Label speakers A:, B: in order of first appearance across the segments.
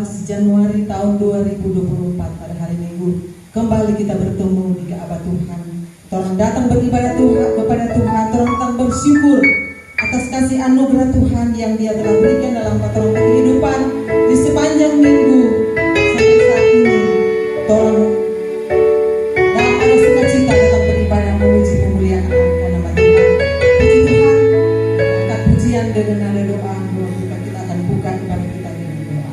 A: 14 Januari tahun 2024 pada hari Minggu kembali kita bertemu di Ka'bah Tuhan. Orang datang beribadah Tuhan kepada Tuhan, orang datang bersyukur atas kasih anugerah Tuhan yang Dia telah berikan dalam orang kehidupan di sepanjang minggu sampai saat ini. Orang dalam ada sukacita datang beribadah memuji pemuliaan nama Tuhan. Puji Tuhan, angkat pujian dengan nada doa. Kita akan buka ibadah kita dengan doa.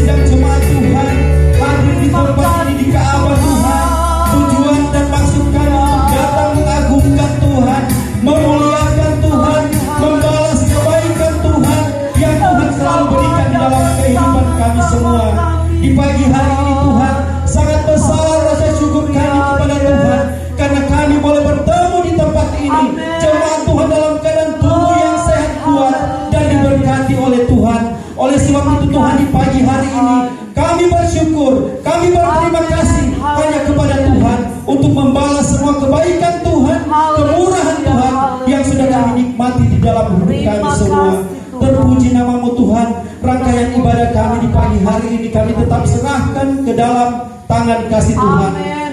B: sidang jemaat Tuhan hadir di tempat ini di Ka'bah Tuhan. Tujuan dan maksud kami untuk datang mengagungkan Tuhan, memuliakan Tuhan, membalas kebaikan Tuhan yang Tuhan selalu berikan di dalam kehidupan kami semua. Di pagi hari ini Tuhan, sangat besar rasa syukur kami kepada Tuhan karena kami boleh bertemu di tempat ini. Jemaat Tuhan dalam keadaan tubuh yang sehat, kuat, dan diberkati oleh Tuhan. Oleh sebab itu Tuhan, di pagi hari ini kami bersyukur, kami berterima kasih hanya kepada Tuhan untuk membalas semua kebaikan Tuhan, kemurahan Tuhan yang sudah kami nikmati di dalam hidup kami semua. Terpuji namamu Tuhan. Rangkaian ibadah kami di pagi hari ini kami tetap serahkan ke dalam tangan kasih Tuhan.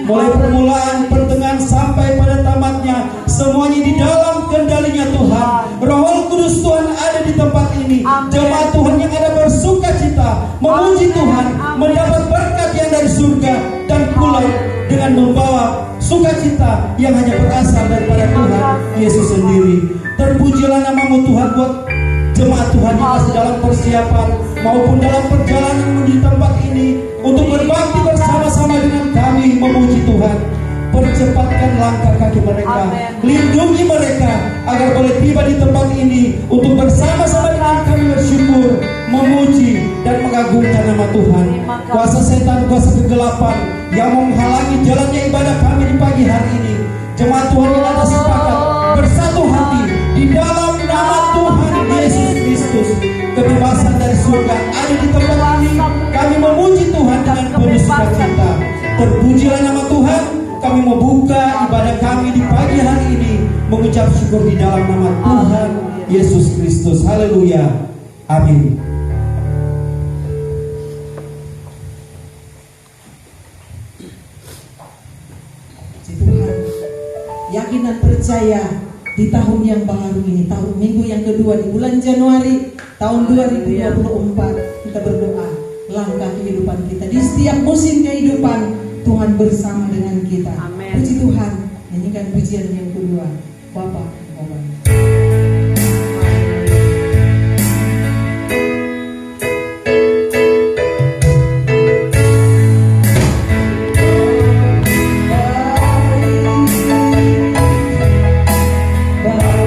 B: Mulai permulaan, pertengahan sampai pada tamatnya, semuanya di dalam kendalinya Tuhan. Roh Kudus Tuhan ada di tempat ini. Jemaat Tuhan yang ada bersuka cita, memuji Tuhan, mendapat berkat yang dari surga, dan pulang dengan membawa sukacita yang hanya berasal daripada Tuhan Yesus sendiri. Terpujilah namamu Tuhan buat jemaat Tuhan yang masih dalam persiapan maupun dalam perjalanan menuju tempat ini untuk berbakti bersama-sama dengan kami memuji Tuhan. Percepatkan langkah kaki mereka, lindungi mereka agar boleh tiba di tempat ini untuk bersama-sama dengan kami bersyukur, memuji dan mengagungkan nama Tuhan. Kuasa setan, kuasa kegelapan yang menghalangi jalannya ibadah kami di pagi hari ini, jemaat Tuhan yang ada sepakat bersatu hati di dalam nama Tuhan Yesus Kristus. Kebebasan dari surga ada di tempat ini. Kami memuji Tuhan dengan penuh sukacita. Terpujilah nama Tuhan. Kami membuka ibadah kami di pagi hari ini mengucap syukur di dalam nama Tuhan Yesus Kristus. Haleluya. Amin.
A: Tuhan, yakin dan percaya di tahun yang baru ini, tahun minggu yang kedua di bulan Januari tahun 2024, kita berdoa langkah kehidupan kita di setiap musim kehidupan Tuhan bersama dengan kita. Amin. Puji Tuhan, nyanyikan pujian yang kedua, Bapa Engkau.
C: Wow.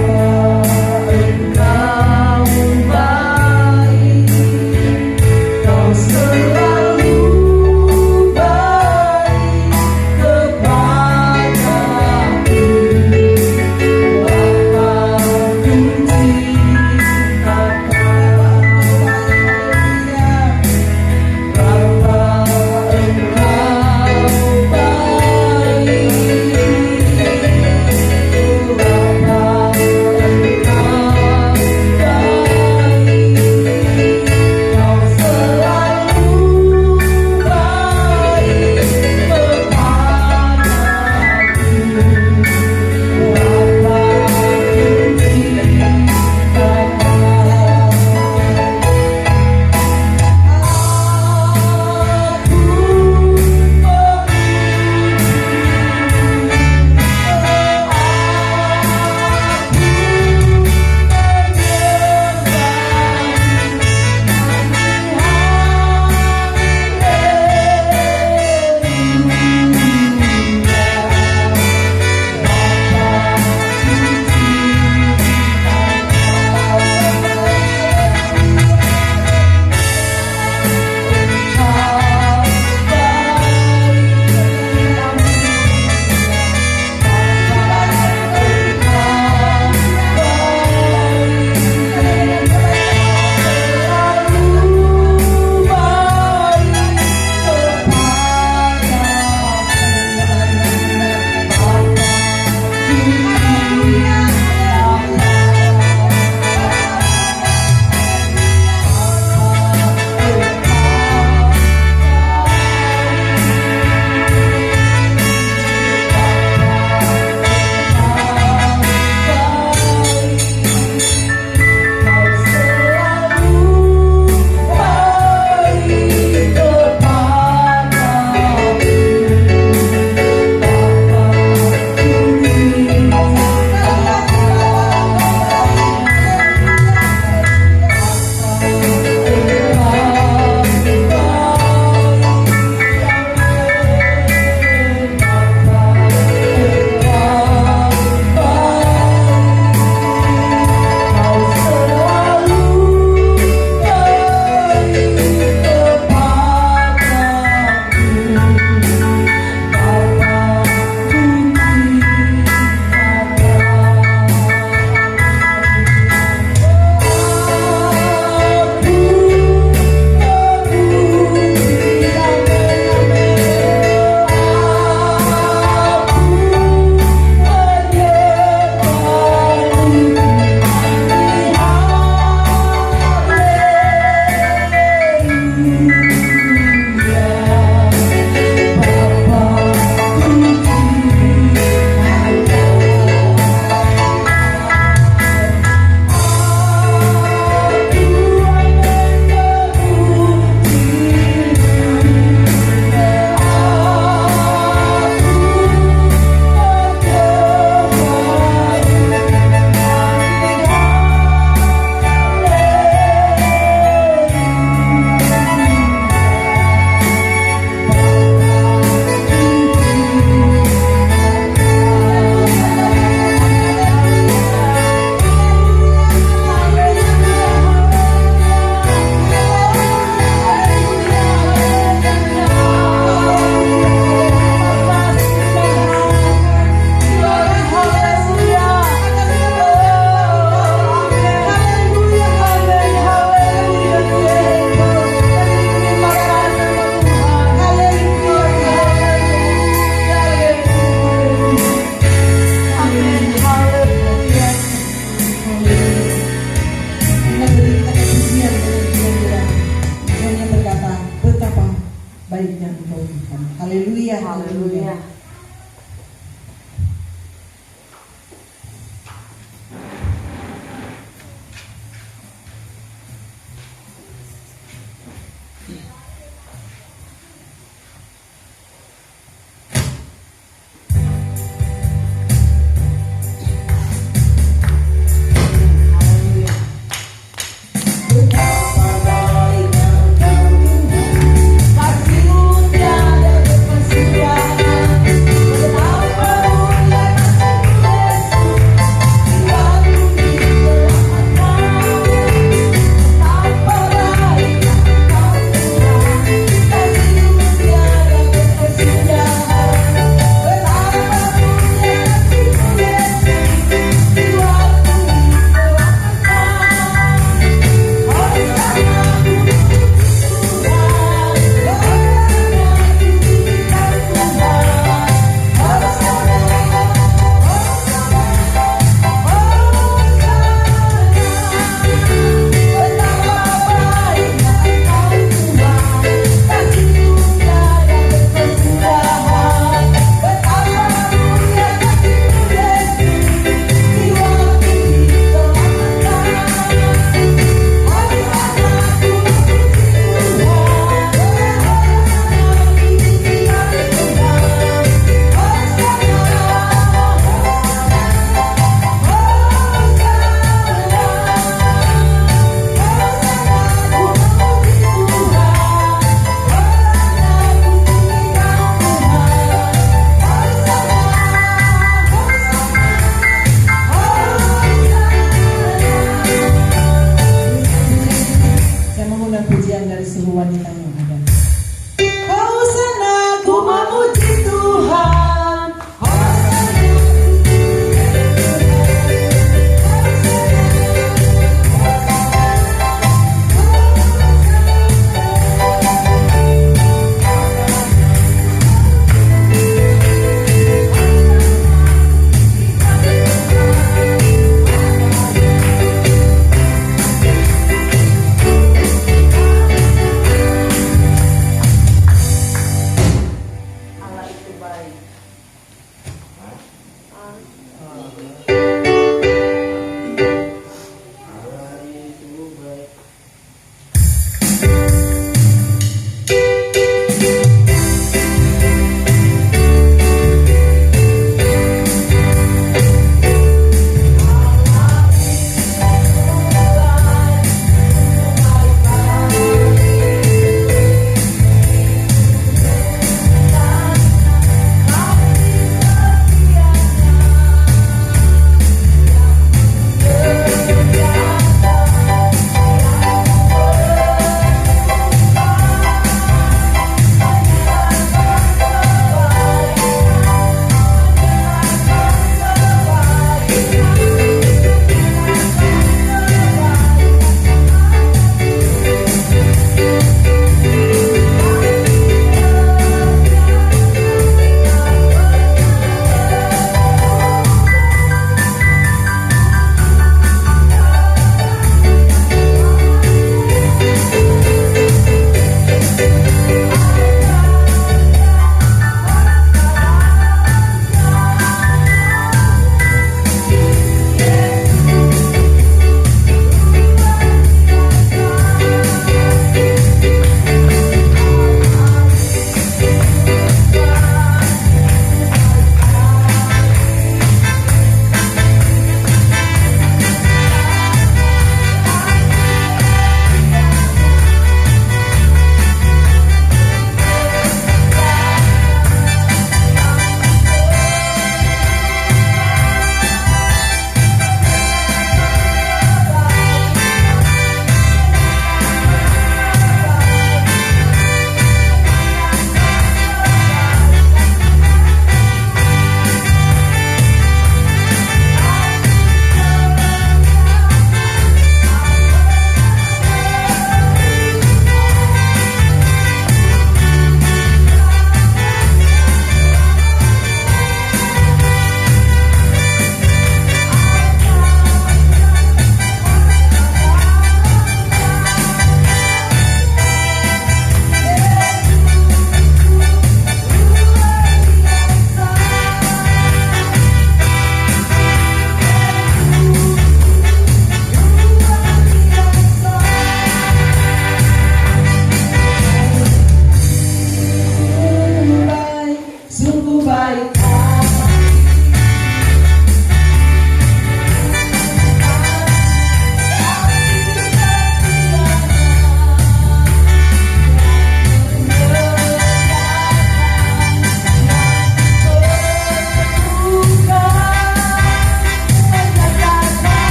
A: baiknya Engkau Tuhan. Haleluya,
C: Haleluya.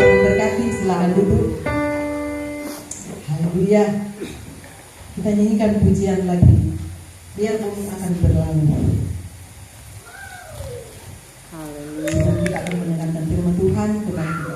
A: Tuhan memberkati. Silakan duduk. Haleluya. Kita nyanyikan pujian lagi. Biar bumi akan berlalu. Sebelum kita akan mendengarkan firman Tuhan kepada kita.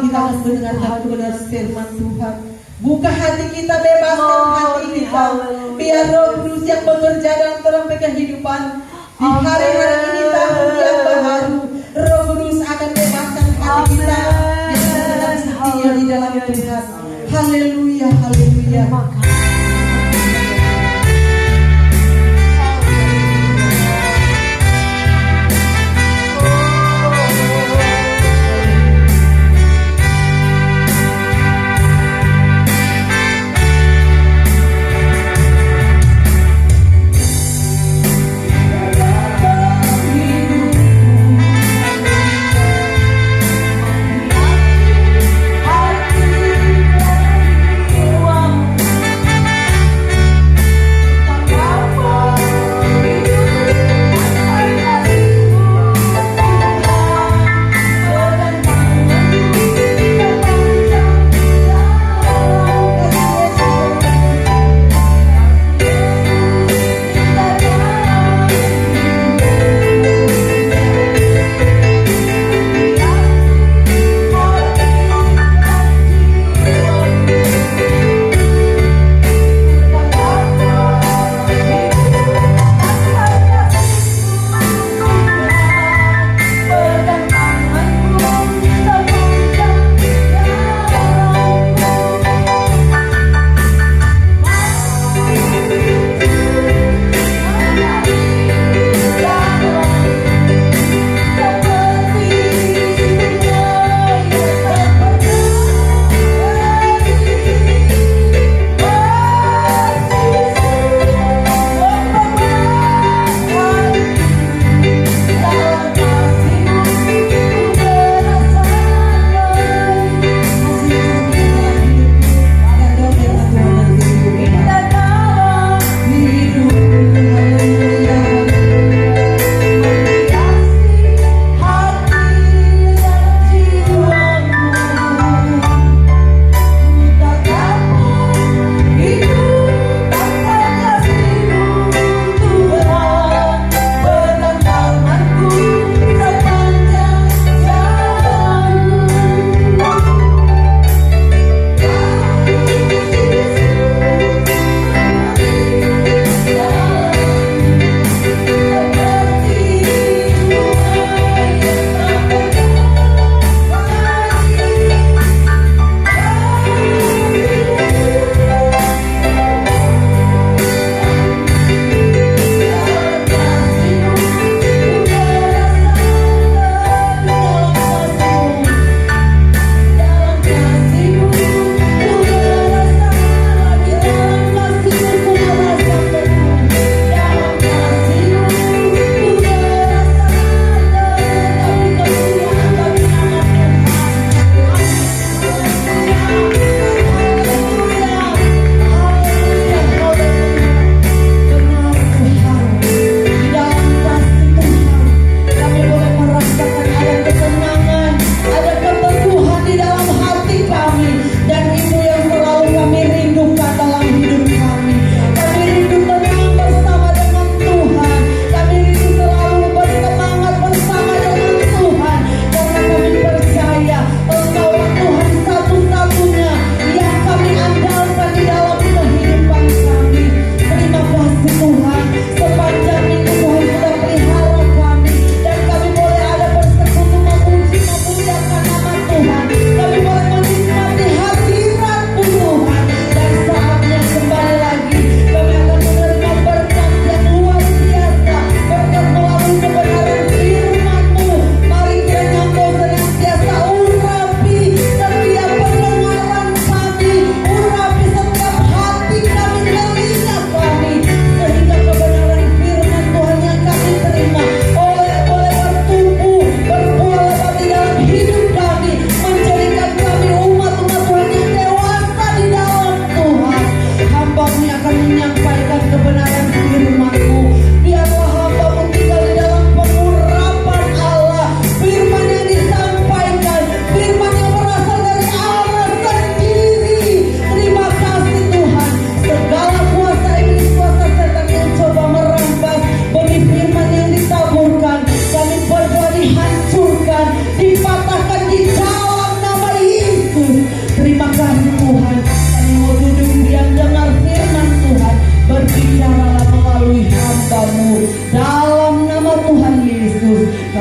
A: Kita akan mendengarkan kebenaran firman Tuhan. Buka hati kita, bebaskan hati kita. Biar Roh Kudus yang bekerja dalam terang kehidupan. Di hari-hari ini tahun yang baru, Roh Kudus akan bebaskan hati kita. Biar kita tetap setia di dalam Tuhan. Haleluya, haleluya.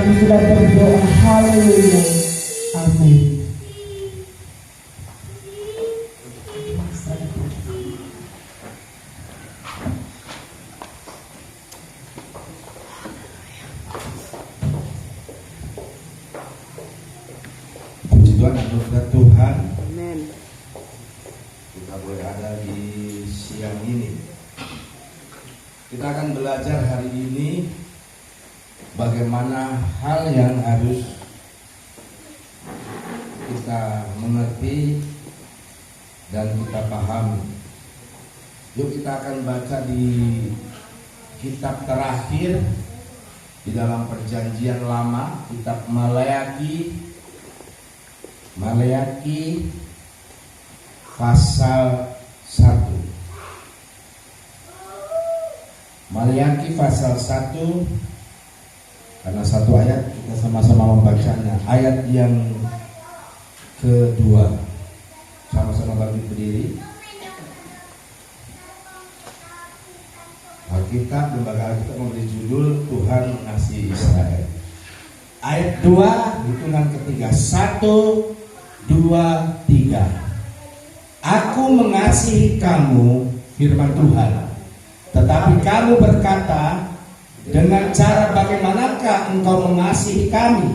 A: kami sudah berdoa. Haleluya. Amin.
B: Puji Tuhan, anugerah Tuhan
C: Amin.
B: kita boleh ada di siang ini. Kita akan belajar hari ini bagaimana hal yang harus kita mengerti dan kita pahami. Yuk kita akan baca di kitab terakhir di dalam perjanjian lama, kitab Maleaki pasal 1. Maleaki pasal 1, karena satu ayat kita sama-sama membacanya. Ayat yang kedua, sama-sama bangkit berdiri. Alkitab, lembaga Alkitab memberi judul Tuhan mengasihi Israel. Ayat 2, hitungan ketiga. 1, 2, 3. Aku mengasihi kamu, firman Tuhan. Tetapi kamu berkata, dengan cara bagaimanakah engkau mengasihi kami?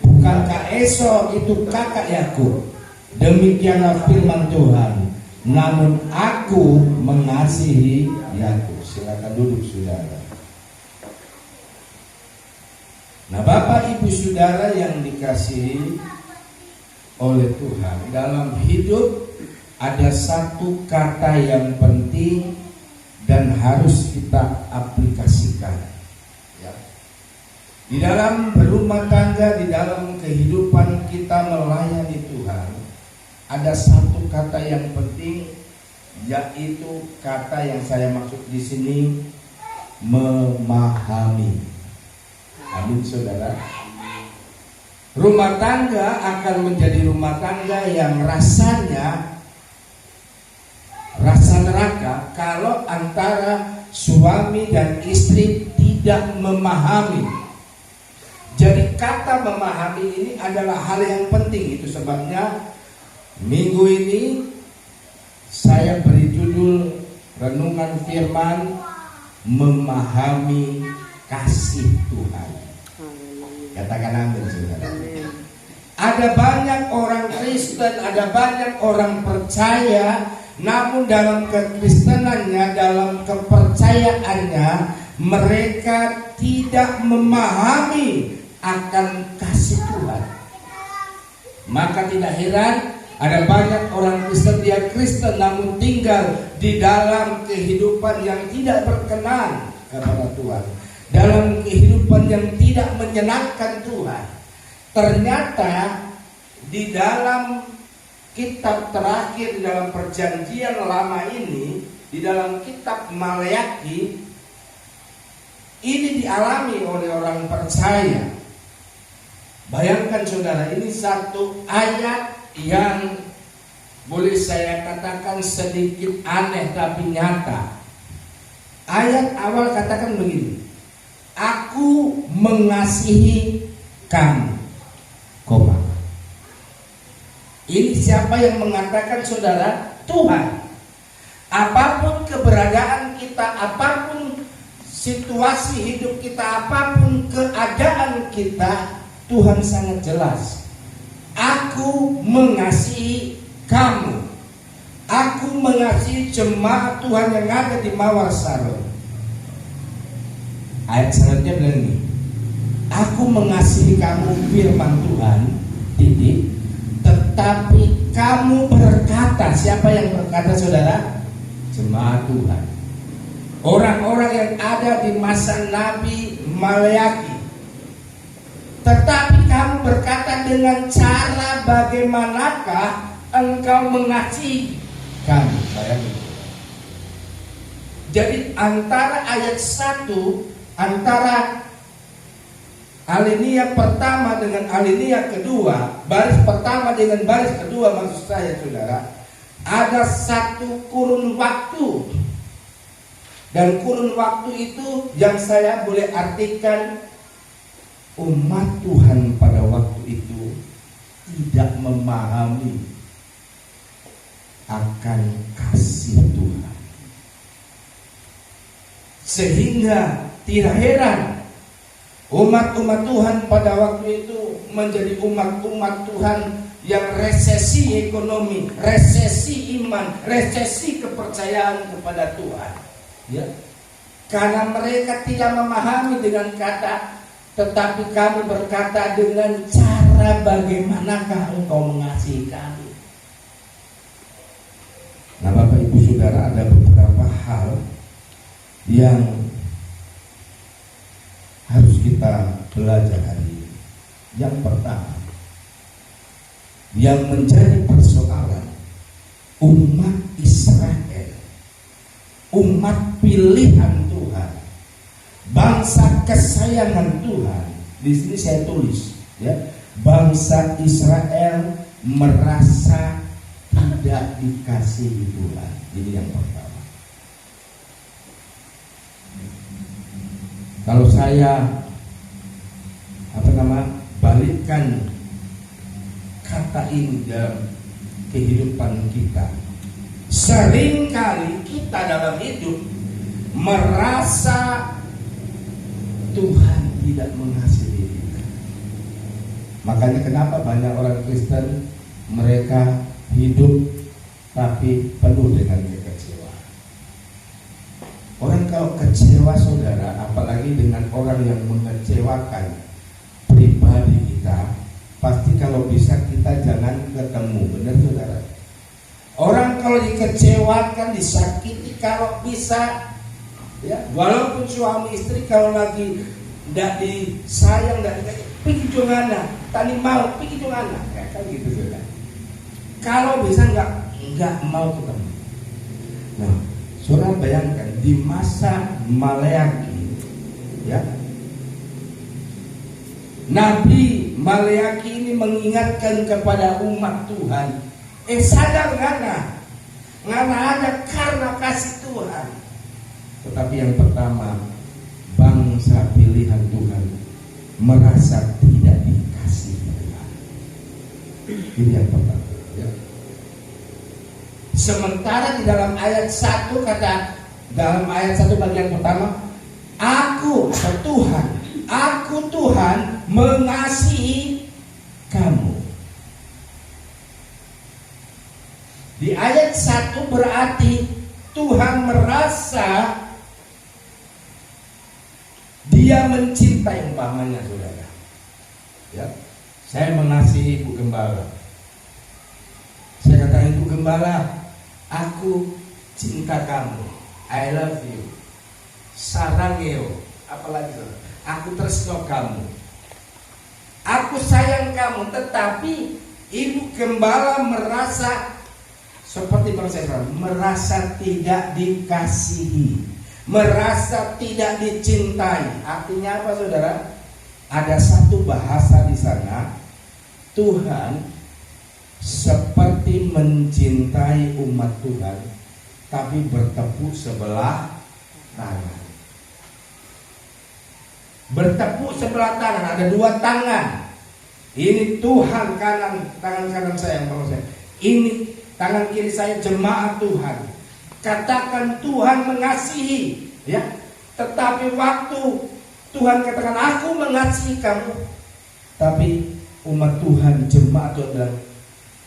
B: Bukankah Esau itu kakak Yakub? Demikianlah firman Tuhan. Namun aku mengasihi Yakub. Silakan duduk saudara. Nah, Bapak Ibu Saudara yang dikasihi oleh Tuhan, dalam hidup ada satu kata yang penting dan harus kita aplikasikan, ya. Di dalam berumah tangga, di dalam kehidupan kita melayani Tuhan, ada satu kata yang penting, yaitu kata yang saya maksud di sini, memahami. Amin, saudara. Rumah tangga akan menjadi rumah tangga yang rasanya rasa neraka kalau antara suami dan istri tidak memahami. Jadi kata memahami ini adalah hal yang penting. Itu sebabnya minggu ini saya beri judul renungan firman, memahami kasih Tuhan. Katakan amin, saudara. Ada banyak orang Kristen, ada banyak orang percaya, namun dalam kekristenannya, dalam kepercayaannya, mereka tidak memahami akan kasih Tuhan. Maka tidak heran ada banyak orang Kristen, dia Kristen namun tinggal di dalam kehidupan yang tidak berkenan kepada Tuhan, dalam kehidupan yang tidak menyenangkan Tuhan. Ternyata di dalam kitab terakhir, di dalam perjanjian lama ini, di dalam kitab Maleaki, ini dialami oleh orang percaya. Bayangkan saudara, ini satu ayat yang boleh saya katakan sedikit aneh tapi nyata. Ayat awal katakan begini, aku mengasihi kamu, koma. Ini siapa yang mengatakan, saudara? Tuhan. Apapun keberadaan kita, apapun situasi hidup kita, apapun keadaan kita, Tuhan sangat jelas. Aku mengasihi kamu. Aku mengasihi jemaat Tuhan yang ada di Mawar Saron. Ayat selanjutnya bilang ini, aku mengasihi kamu, firman Tuhan, titik. Tetapi kamu berkata, siapa yang berkata, saudara? Jemaat Tuhan, orang-orang yang ada di masa Nabi Maleaki. Tetapi kamu berkata, dengan cara bagaimanakah engkau mengasihi kami? Bayangin. Jadi antara ayat 1, antara alinea pertama dengan alinea kedua, baris pertama dengan baris kedua, maksud saya saudara, ada satu kurun waktu. Dan kurun waktu itu yang saya boleh artikan umat Tuhan pada waktu itu tidak memahami akan kasih Tuhan. Sehingga tidak heran umat-umat Tuhan pada waktu itu menjadi umat-umat Tuhan yang resesi ekonomi, resesi iman, resesi kepercayaan kepada Tuhan. Ya. Karena mereka tidak memahami dengan kata, tetapi kami berkata dengan cara bagaimanakah engkau mengasihi kami. Nah, Bapak Ibu Saudara, ada beberapa hal yang harus kita belajar hari ini. Yang pertama, yang menjadi persoalan umat Israel, umat pilihan Tuhan, bangsa kesayangan Tuhan. Di sini saya tulis, ya, bangsa Israel merasa tidak dikasihi Tuhan. Ini yang pertama. Kalau saya balikkan kata ini dalam kehidupan kita, seringkali kita dalam hidup merasa Tuhan tidak mengasihi kita. Makanya kenapa banyak orang Kristen mereka hidup tapi penuh dengan kekecewaan. Orang kalau kecewa saudara, apalagi dengan orang yang mengecewakan pribadi kita, pasti kalau bisa kita jangan ketemu, benar saudara? Orang kalau dikecewakan, disakiti, kalau bisa, ya, walaupun suami istri kalau lagi tidak disayang, tidak pergi jongana, tadi mau pergi jongana, kan gitu saudara. Kalau bisa nggak mau ketemu. Nah, saudara bayangkan di masa Maleaki, ya, Nabi Maleaki ini mengingatkan kepada umat Tuhan, sadar ngana ada karena kasih Tuhan. Tetapi yang pertama, bangsa pilihan Tuhan merasa tidak dikasih Tuhan. Ini yang pertama. Ya. Sementara di dalam ayat 1 dalam ayat 1 bagian pertama, aku Tuhan mengasihi kamu. Di ayat 1 berarti Tuhan merasa Dia mencintai, umpamanya saudara. Ya, saya mengasihi Ibu Gembala. Saya katakan, Ibu Gembala, aku cinta kamu, I love you, sarangeo, apalagi saudara, aku tresno kamu, aku sayang kamu. Tetapi Ibu Gembala merasa seperti bangsa Israel, merasa tidak dikasihi, merasa tidak dicintai. Artinya apa saudara? Ada satu bahasa di sana, Tuhan seperti mencintai umat Tuhan, tapi bertepuk sebelah tangan. Bertepuk sebelah tangan, ada dua tangan. Ini Tuhan kanan, tangan kanan saya, ini tangan kiri saya, jemaat Tuhan. Katakan Tuhan mengasihi, ya. Tetapi waktu Tuhan katakan aku mengasihi kamu, tapi umat Tuhan, jemaat Tuhan bilang,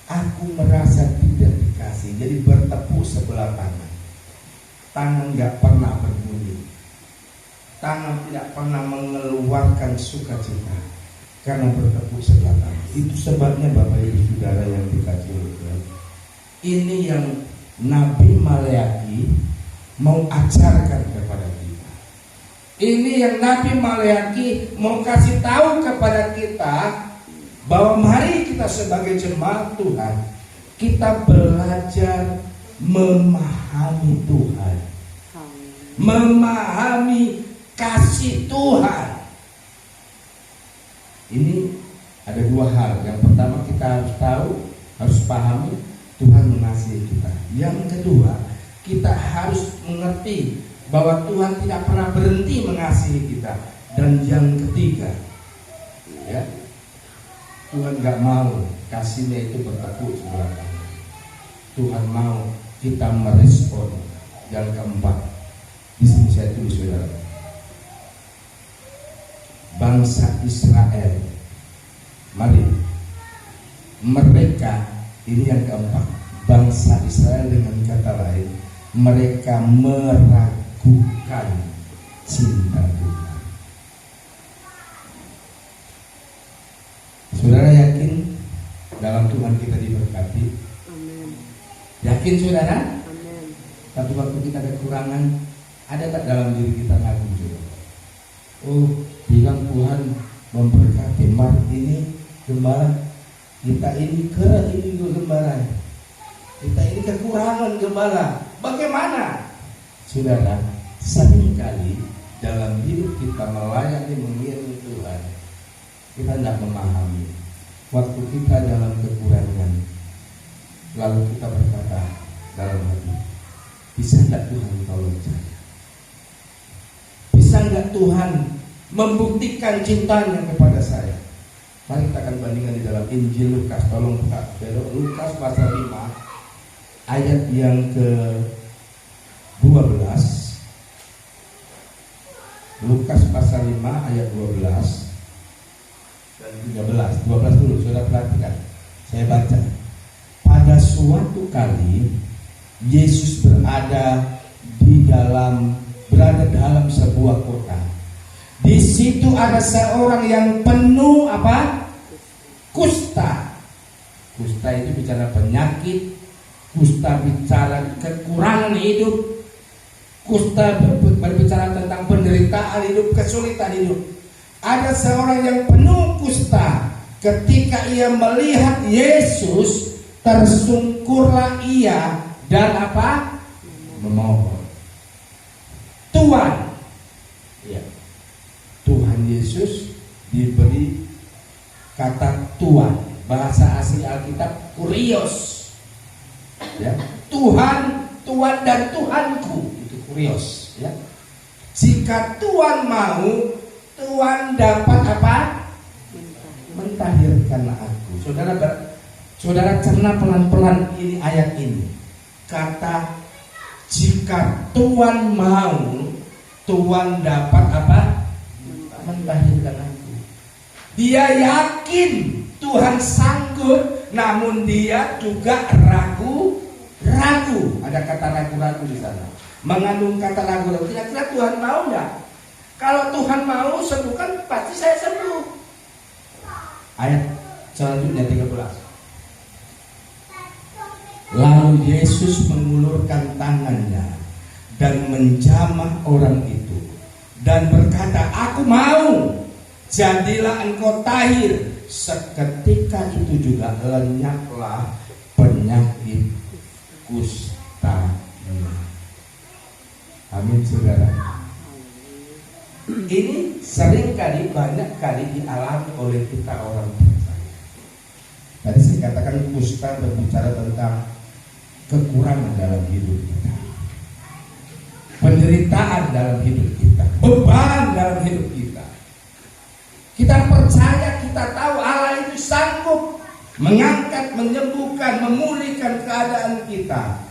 B: aku merasa tidak dikasih. Jadi bertepuk sebelah tangan. Tangan gak pernah berbunyi, tangan tidak pernah mengeluarkan sukacita karena bertepuk sebelah tangan. Itu sebabnya Bapak Ibu Saudara yang dikasih Tuhan, ini yang Nabi Maleaki mau ajarkan kepada kita. Ini yang Nabi Maleaki mau kasih tahu kepada kita, bahwa mari kita sebagai jemaat Tuhan, kita belajar memahami Tuhan, memahami kasih Tuhan. Ini ada dua hal. Yang pertama, kita harus tahu, harus pahami Tuhan mengasihi kita. Yang kedua, kita harus mengerti bahwa Tuhan tidak pernah berhenti mengasihi kita. Dan yang ketiga, Ya, Tuhan nggak mau kasihnya itu bertepuk sebelah tangan. Tuhan mau kita merespon. Yang keempat, di sini saya tulis saudara, bangsa Israel, mari mereka, ini yang keempat, bangsa Israel dengan kata lain, mereka meragukan cinta Tuhan. Saudara yakin dalam Tuhan kita diberkati?
C: Amin.
B: Yakin saudara?
C: Amin.
B: Tapi waktu kita ada kekurangan, ada tak dalam diri kita ngaku saudara? Oh, bilang Tuhan memberkati, mari ini gembala, kita ini keren, ini gembala, kita ini kekurangan gembala. Bagaimana? Saudara, seringkali dalam hidup kita melayani mengiringi Tuhan, kita tidak memahami. Waktu kita dalam kekurangan, lalu kita berkata dalam hati, bisa tidak Tuhan tolong saya? Bisa nggak Tuhan membuktikan cintanya kepada saya? Mari kita akan bandingkan di dalam Injil Lukas. Tolong buka Lukas pasal 5 ayat yang ke-12. Lukas pasal 5 ayat 12 dan 13. 12 dulu, saudara perhatikan. Saya baca. Pada suatu kali Yesus berada dalam sebuah kota. Di situ ada seorang yang penuh apa? Kusta. Kusta itu bicara penyakit, kusta bicara kekurangan hidup, kusta berbicara tentang penderitaan hidup, kesulitan hidup. Ada seorang yang penuh kusta. Ketika ia melihat Yesus, tersungkurlah ia dan apa? Memohon. Tuhan, ya, Tuhan Yesus diberi kata Tuhan. Bahasa asli Alkitab kurios, ya, Tuhan, Tuhan dan Tuhanku, itu kurios, ya. Jika Tuhan mau, Tuhan dapat apa? Mentahirkanlah aku. Saudara cerna pelan-pelan ini ayat ini. Kata jika Tuhan mau, Tuhan dapat apa? Mentahirkan aku. Dia yakin Tuhan sanggup, namun dia juga ragu. Ada kata ragu-ragu di sana. Mengandung kata ragu-ragu. Kira-kira Tuhan mau nggak? Kalau Tuhan mau sembuhkan, pasti saya sembuh. Ayat selanjutnya 13. Lalu Yesus mengulurkan tangannya dan menjamah orang itu dan berkata, aku mau, jadilah engkau tahir. Seketika itu juga lenyaplah penyakit kusta. Amin saudara. Ini seringkali, banyak kali dialami oleh kita orang percaya. Tadi saya katakan kusta berbicara tentang kekurangan dalam hidup kita, penderitaan dalam hidup kita, beban dalam hidup kita. Kita percaya, kita tahu Allah itu sanggup mengangkat, menyembuhkan, memulihkan keadaan kita.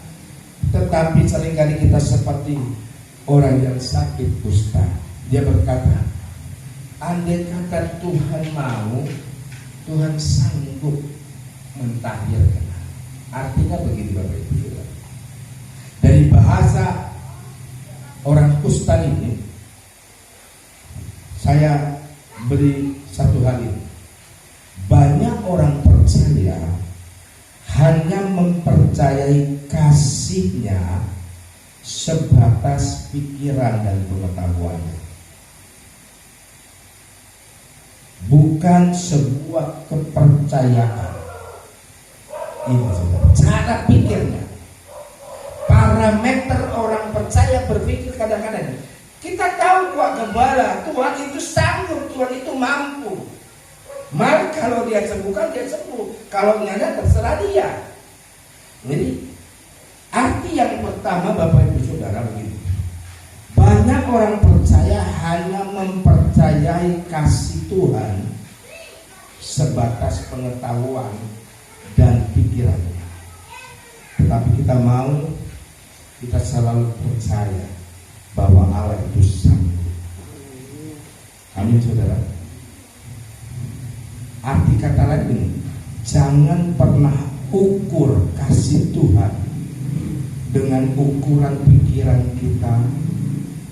B: Tetapi seringkali kita seperti orang yang sakit kusta. Dia berkata, andai kata Tuhan mau, Tuhan sanggup mentahirkan. Artinya begini Bapak Ibu, dari bahasa orang kusta ini, saya beri satu hal ini. Banyak orang percaya hanya mempercayai kasihnya sebatas pikiran dan pengetahuannya, bukan sebuah kepercayaan. Ini cara pikirnya. Parameter orang percaya berpikir kadang-kadang, kita tahu Pak Gembala, Tuhan itu sanggup, Tuhan itu mampu. Mari kalau dia sembuhkan, dia sembuh. Kalau nyada terserah dia. Jadi arti yang pertama Bapak Ibu Saudara begini. Banyak orang percaya hanya mempercayai kasih Tuhan sebatas pengetahuan dan pikirannya. Tetapi kita selalu percaya bahwa Allah itu sanggup. Amin saudara. Arti kata lain, jangan pernah ukur kasih Tuhan dengan ukuran pikiran kita,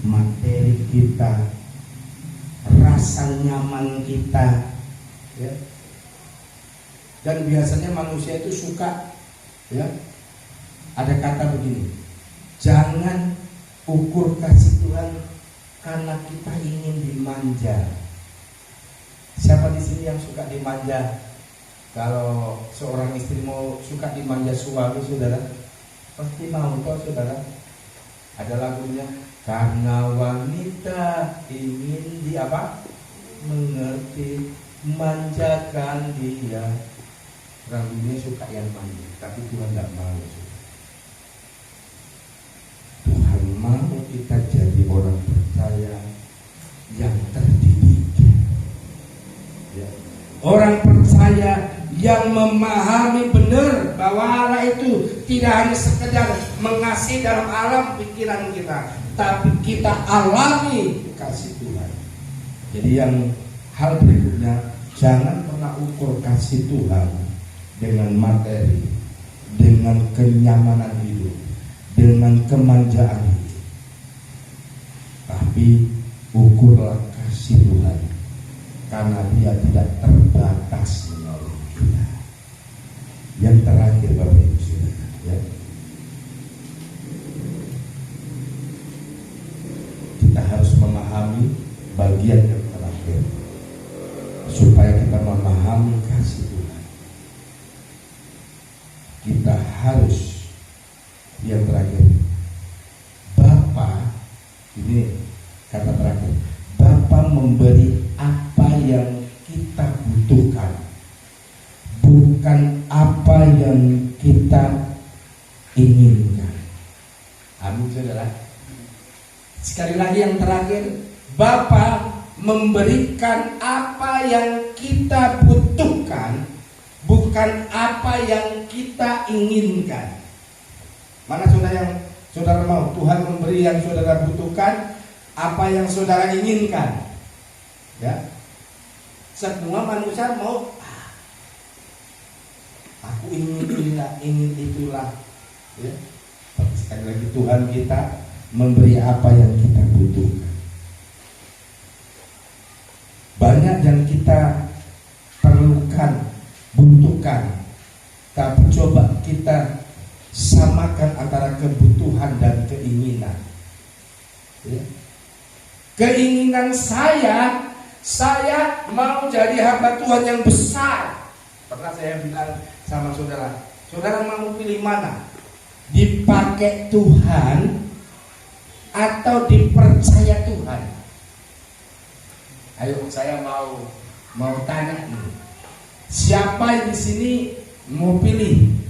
B: materi kita, rasa nyaman kita, ya. Dan biasanya manusia itu suka, ya, ada kata begini, jangan ukur kasih Tuhan karena kita ingin dimanja. Siapa di sini yang suka dimanja? Kalau seorang istri mau suka dimanja suami, saudara, pasti mau toh, saudara. Ada lagunya, karena wanita ingin mengerti, manjakan dia. Orang dunia suka yang manja, tapi Tuhan tidak mau. Tuhan mau kita jadi orang percaya yang terdidik, ya. Orang percaya yang memahami benar bahwa Allah itu tidak hanya sekedar mengasihi dalam alam pikiran kita, tapi kita alami kasih Tuhan. Jadi yang hal berikutnya, jangan pernah ukur kasih Tuhan dengan materi, dengan kenyamanan hidup, dengan kemanjaan hidup. Tapi ukurlah kasih Tuhan karena Dia tidak terbatas menolong kita. Yang terakhir Bapak Ibu Saudara, ya. Kita harus memahami bagian yang terakhir supaya kita memahami kasih Tuhan. Kita harus yang terakhir, Bapa, ini kata terakhir, Bapa memberi apa yang kita butuhkan, bukan apa yang kita inginkan. Amin saudara. Sekali lagi yang terakhir, Bapa memberikan apa yang kita butuhkan, bukan apa yang kita inginkan. Mana saudara mau? Tuhan memberi yang saudara butuhkan, apa yang saudara inginkan. Ya. Semua manusia mau, aku ingin inilah, ingin itulah. Ya. Tapi sekali lagi Tuhan kita memberi apa yang kita butuhkan. Banyak yang kita perlukan, butuhkan, tapi coba kita samakan antara kebutuhan dan keinginan. Ya. Keinginan saya mau jadi hamba Tuhan yang besar. Pernah saya bilang sama saudara, saudara mau pilih mana? Dipakai Tuhan atau dipercaya Tuhan? Ayo saya mau tanya nih. Siapa di sini mau pilih?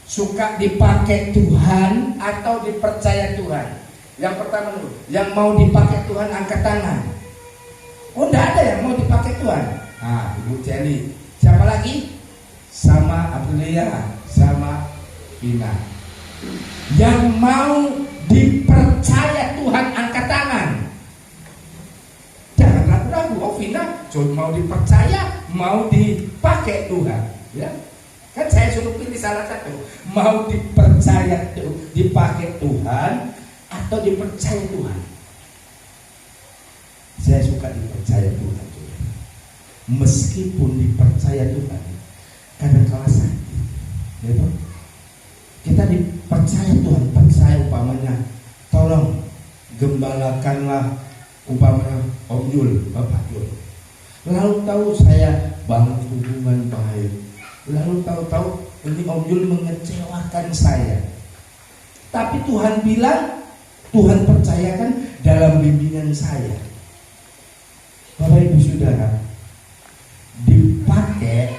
B: Suka dipakai Tuhan atau dipercaya Tuhan? Yang pertama dulu, yang mau dipakai Tuhan angkat tangan. Oh, enggak ada yang mau dipakai Tuhan. Nah, Ibu Jenny. Siapa lagi? Sama Aprilia, sama Vina. Yang mau dipercaya Tuhan angkat tangan. Jangan ragu-ragu. Oh, Vina, mau dipercaya, mau dipakai Tuhan. Ya. Kan saya suruh pilih salah satu. Mau dipercaya, dipakai Tuhan atau dipercaya Tuhan. Saya suka dipercaya Tuhan. Meskipun dipercaya Tuhan, kadang-kala sakit. Ya, kita dipercaya Tuhan, percaya umpamanya, tolong gembalakanlah umpamanya Om Yul, Bapak Yul. Lalu tahu saya bangun hubungan baik. Lalu tahu-tahu ini Om Yul mengecewakan saya. Tapi Tuhan bilang, Tuhan percayakan dalam bimbingan saya. Bapak Ibu Saudara, dipakai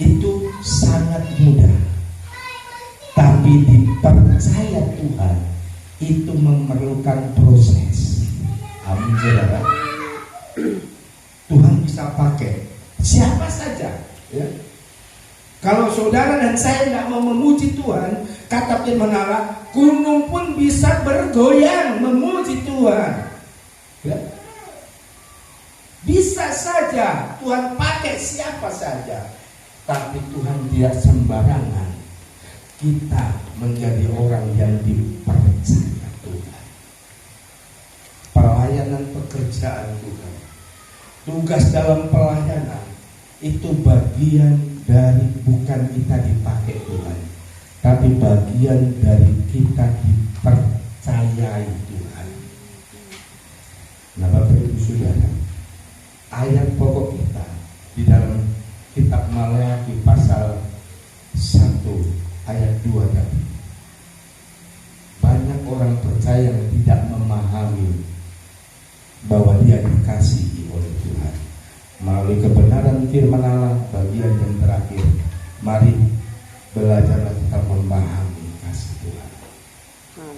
B: itu sangat mudah. Tapi dipercaya Tuhan itu memerlukan proses. Amin saudara. Tuhan bisa pakai siapa saja. Ya. Kalau saudara dan saya tidak mau memuji Tuhan, kata firman Allah, gunung pun bisa bergoyang memuji Tuhan. Ya. Bisa saja Tuhan pakai siapa saja, tapi Tuhan tidak sembarangan kita menjadi orang yang dipercaya Tuhan. Pelayanan pekerjaan Tuhan, tugas dalam pelayanan itu bagian dari bukan kita dipakai Tuhan, tapi bagian dari kita dipercayai Tuhan. Nah, Bapak Ibu Saudara, ayat pokok kita di dalam kitab Maleakhi pasal 1 ayat 2 tadi. Banyak orang percaya yang tidak memahami bahwa dia dikasihi oleh Tuhan. Melalui kebenaran firman Allah bagian yang terakhir, mari belajarlah kita memahami kasih Tuhan.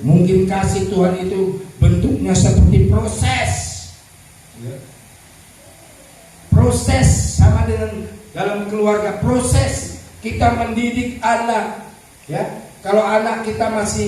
B: Mungkin kasih Tuhan itu bentuknya seperti proses. Proses sama dengan dalam keluarga, proses kita mendidik anak. Ya, kalau anak kita masih